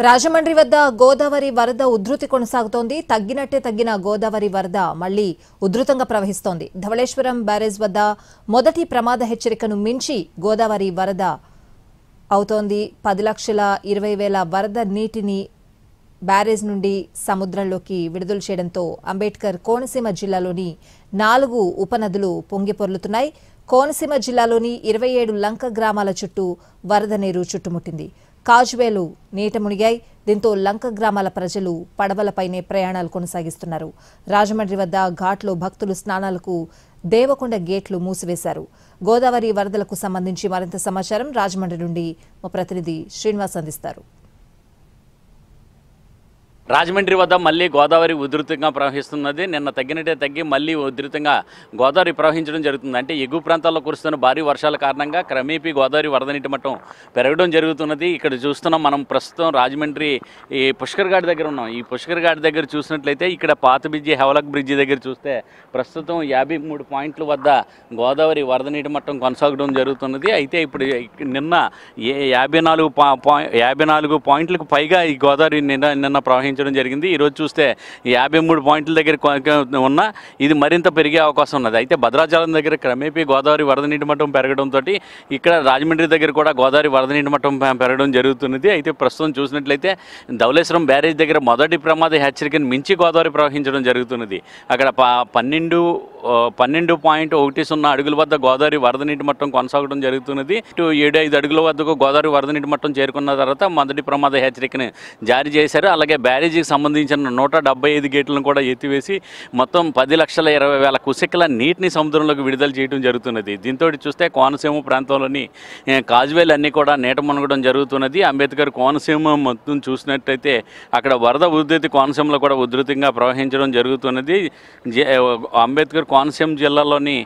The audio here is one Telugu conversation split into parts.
రాజమండ్రి వద్ద గోదావరి వరద ఉధృతి కొనసాగుతోంది. తగ్గిన గోదావరి వరద మళ్లీ ఉధృతంగా ప్రవహిస్తోంది. ధవళేశ్వరం బ్యారేజ్ వద్ద మొదటి ప్రమాద హెచ్చరికను మించి గోదావరి వరద అవుతోంది. 10,20,000 వరద నీటిని బ్యారేజ్ నుండి సముద్రంలోకి విడుదల చేయడంతో అంబేద్కర్ కోనసీమ జిల్లాలోని 4 ఉపనదులు పొంగిపొర్లుతున్నాయి. కోనసీమ జిల్లాలోని 27 లంక గ్రామాల చుట్టూ వరద నీరు చుట్టుముట్టింది. కాజువేలు నీట మునిగాయి. దీంతో లంక గ్రామాల ప్రజలు పడవలపైనే ప్రయాణాలు కొనసాగిస్తున్నారు. రాజమండ్రి వద్ద ఘాట్లో భక్తులు స్నానాలకు దేవకొండ గేట్లు మూసివేశారు. గోదావరి వరదలకు సంబంధించి మరింత సమాచారం రాజమండ్రి నుండి మా ప్రతినిధి శ్రీనివాస్ అందిస్తారు. రాజమండ్రి వద్ద మళ్లీ గోదావరి ఉధృతంగా ప్రవహిస్తున్నది. నిన్న తగ్గినట్టే తగ్గి మళ్లీ ఉధృతంగా గోదావరి ప్రవహించడం జరుగుతుంది. అంటే ఎగువ ప్రాంతాల్లో కురుస్తున్న భారీ వర్షాల కారణంగా క్రమేపీ గోదావరి వరద నీటి మట్టం పెరగడం జరుగుతున్నది. ఇక్కడ చూస్తున్నాం మనం ప్రస్తుతం రాజమండ్రి ఈ పుష్కర్ ఘాట్ దగ్గర ఉన్నాం. ఈ పుష్కర్ ఘాట్ దగ్గర చూసినట్లయితే ఇక్కడ పాత బ్రిడ్జి హెవలక్ బ్రిడ్జి దగ్గర చూస్తే ప్రస్తుతం 53 పాయింట్ల వద్ద గోదావరి వరద నీటి మట్టం కొనసాగడం జరుగుతున్నది. అయితే ఇప్పుడు నిన్న 54 పాయింట్లకు పైగా ఈ గోదావరి నిన్న ప్రవహించడం జరిగింది. ఈరోజు చూస్తే 53 పాయింట్ల దగ్గర ఉన్న ఇది మరింత పెరిగే అవకాశం ఉన్నది. అయితే భద్రాచలం దగ్గర క్రమేపీ గోదావరి వరద నీటి మట్టం పెరగడంతో ఇక్కడ రాజమండ్రి దగ్గర కూడా గోదావరి వరద నీటి మట్టం పెరగడం జరుగుతున్నది. అయితే ప్రస్తుతం చూసినట్లయితే ధవళేశ్వరం బ్యారేజ్ దగ్గర మొదటి ప్రమాద హెచ్చరికను మించి గోదావరి ప్రవహించడం జరుగుతున్నది. అక్కడ 12.10 అడుగుల వద్ద గోదావరి వరద నీటి మట్టం కొనసాగడం జరుగుతున్నది. 7-5 అడుగుల వద్దకు గోదావరి వరద నీటి మట్టం చేరుకున్న తర్వాత మొదటి ప్రమాద హెచ్చరికను జారీ చేశారు. అలాగే బ్యారేజీకి సంబంధించిన 175 గేట్లను కూడా ఎత్తివేసి మొత్తం 10,20,000 కుసెక్కుల నీటిని సముద్రంలోకి విడుదల చేయడం జరుగుతున్నది. దీంతో చూస్తే కోనసీమ ప్రాంతంలోని కాజువేలు అన్నీ కూడా నీట మునగడం జరుగుతున్నది. అంబేద్కర్ కోనసీమ మొత్తం చూసినట్టయితే అక్కడ వరద ఉధృతి కోనసీమలో కూడా ఉధృతంగా ప్రవహించడం జరుగుతున్నది. అంబేద్కర్ కోనసీమ జిల్లాలోని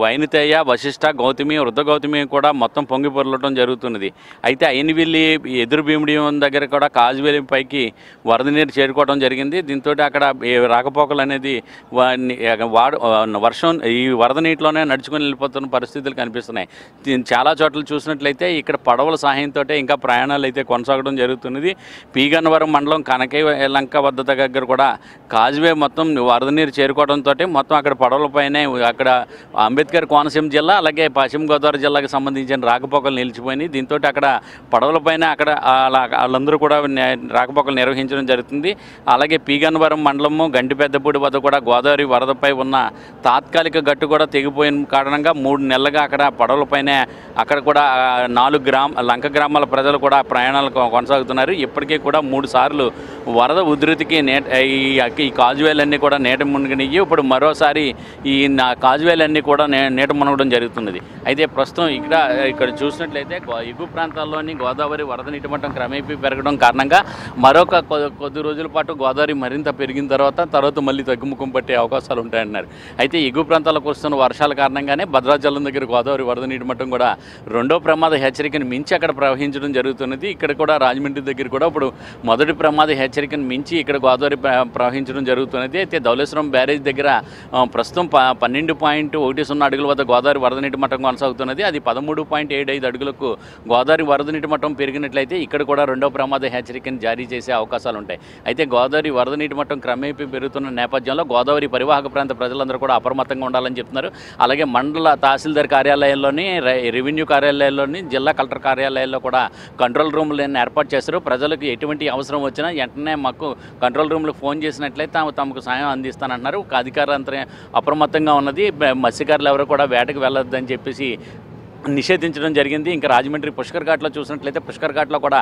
వైనతేయ, వశిష్ట, గౌతమి, వృద్ధ గౌతమి కూడా మొత్తం పొంగి పొరలటం జరుగుతున్నది. అయితే అయినవిల్లి ఎదురు భీముడియం దగ్గర కూడా కాజువేలి పైకి వరద నీరు చేరుకోవడం జరిగింది. దీంతో అక్కడ రాకపోకలు అనేది వర్షం ఈ వరద నీటిలోనే నడుచుకొని వెళ్ళిపోతున్న పరిస్థితులు కనిపిస్తున్నాయి. చాలా చోట్ల చూసినట్లయితే ఇక్కడ పడవల సహాయంతో ఇంకా ప్రయాణాలు అయితే కొనసాగడం జరుగుతున్నది. పీగన్నవరం మండలం కనకయ్య లంక వద్ద దగ్గర కూడా కాజువే మొత్తం వరద నీరు చేరుకోవడంతో మొత్తం అక్కడ పడవలపైనే అక్కడ అంబేద్కర్ కోనసీమ జిల్లా అలాగే పశ్చిమ గోదావరి జిల్లాకు సంబంధించిన రాకపోకలు నిలిచిపోయినాయి. దీంతో అక్కడ పడవలపైన అక్కడ వాళ్ళందరూ కూడా రాకపోకలు నిర్వహించడం జరుగుతుంది. అలాగే పీగన్నవరం మండలము గంటిపెద్దపూడి వద్ద కూడా గోదావరి వరదపై ఉన్న తాత్కాలిక గట్టు కూడా తెగిపోయిన కారణంగా 3 నెలలుగా అక్కడ పడవలపైనే అక్కడ కూడా 4 లంక గ్రామాల ప్రజలు కూడా ప్రయాణాలు కొనసాగుతున్నారు. ఇప్పటికీ కూడా 3 సార్లు వరద ఉధృతికి ఈ కాజువేలన్నీ కూడా నీట మునిగినాయి. ఇప్పుడు మరోసారి ఈ కాజువేలన్నీ కూడా నీట మునగడం జరుగుతున్నది. అయితే ప్రస్తుతం ఇక్కడ చూసినట్లయితే ఎగువ ప్రాంతాల్లోని గోదావరి వరద నీటి మట్టం క్రమేపీ పెరగడం కారణంగా మరొక కొద్ది రోజుల పాటు గోదావరి మరింత పెరిగిన తర్వాత మళ్ళీ తగ్గుముఖం పట్టే అవకాశాలు ఉంటాయన్నారు. అయితే ఎగువ ప్రాంతాలకు వస్తున్న వర్షాల కారణంగానే భద్రాచలం దగ్గర గోదావరి వరద నీటి మట్టం కూడా 2వ ప్రమాద హెచ్చరికను మించి అక్కడ ప్రవహించడం జరుగుతున్నది. ఇక్కడ కూడా రాజమండ్రి దగ్గర కూడా ఇప్పుడు మొదటి ప్రమాద హెచ్చరికను మించి ఇక్కడ గోదావరి ప్రవహించడం జరుగుతున్నది. అయితే ధవళేశ్వరం బ్యారేజ్ దగ్గర ప్రస్తుతం 12.10 అడుగుల వద్ద గోదావరి వరద నీటి మట్టం కొనసాగుతున్నది. అది 13.75 అడుగులకు గోదావరి వరద నీటి మట్టం పెరిగినట్లయితే ఇక్కడ కూడా 2వ ప్రమాద హెచ్చరికను జారీ చేసే అవకాశాలు ఉంటాయి. అయితే గోదావరి వరద నీటి మట్టం క్రమేపీ పెరుగుతున్న నేపథ్యంలో గోదావరి పరివాహక ప్రాంత ప్రజలందరూ కూడా అప్రమత్తంగా ఉండాలని చెప్తున్నారు. అలాగే మండల తహసీల్దార్ కార్యాలయాల్లోని, రెవెన్యూ కార్యాలయాల్లోని, జిల్లా కలెక్టర్ కార్యాలయాల్లో కూడా కంట్రోల్ రూమ్లను ఏర్పాటు చేశారు. ప్రజలకు ఎటువంటి అవసరం వచ్చినా వెంటనే మాకు కంట్రోల్ రూమ్లకు ఫోన్ చేసినట్లయితే తమకు సాయం అందిస్తానంటున్నారు. అధికారులంతా అప్రమత్తంగా ఉన్నది. మత్స్యకారులు ఎవరు కూడా వేటకు వెళ్ళొద్దని చెప్పేసి నిషేధించడం జరిగింది. ఇంకా రాజమండ్రి పుష్కర్ ఘాట్లో చూసినట్లయితే పుష్కర్ ఘాట్లో కూడా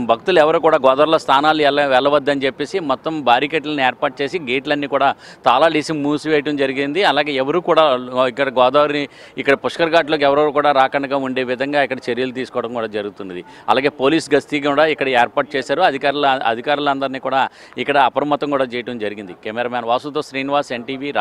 భక్తులు ఎవరు కూడా గోదావరిలో స్థానాలు వెళ్ళవద్దని చెప్పేసి మొత్తం బారికేట్లను ఏర్పాటు చేసి గేట్లన్నీ కూడా తాళాలు వేసి మూసివేయడం జరిగింది. అలాగే ఎవరు కూడా ఇక్కడ పుష్కర్ ఘాట్లోకి ఎవరెవరు కూడా రాకుండా ఉండే విధంగా ఇక్కడ చర్యలు తీసుకోవడం కూడా జరుగుతున్నది. అలాగే పోలీస్ గస్తీ కూడా ఇక్కడ ఏర్పాటు చేశారు. అధికారులందరినీ కూడా ఇక్కడ అప్రమత్తం కూడా చేయడం జరిగింది. కెమెరామ్యాన్ వాసుతో శ్రీనివాస్, NTV.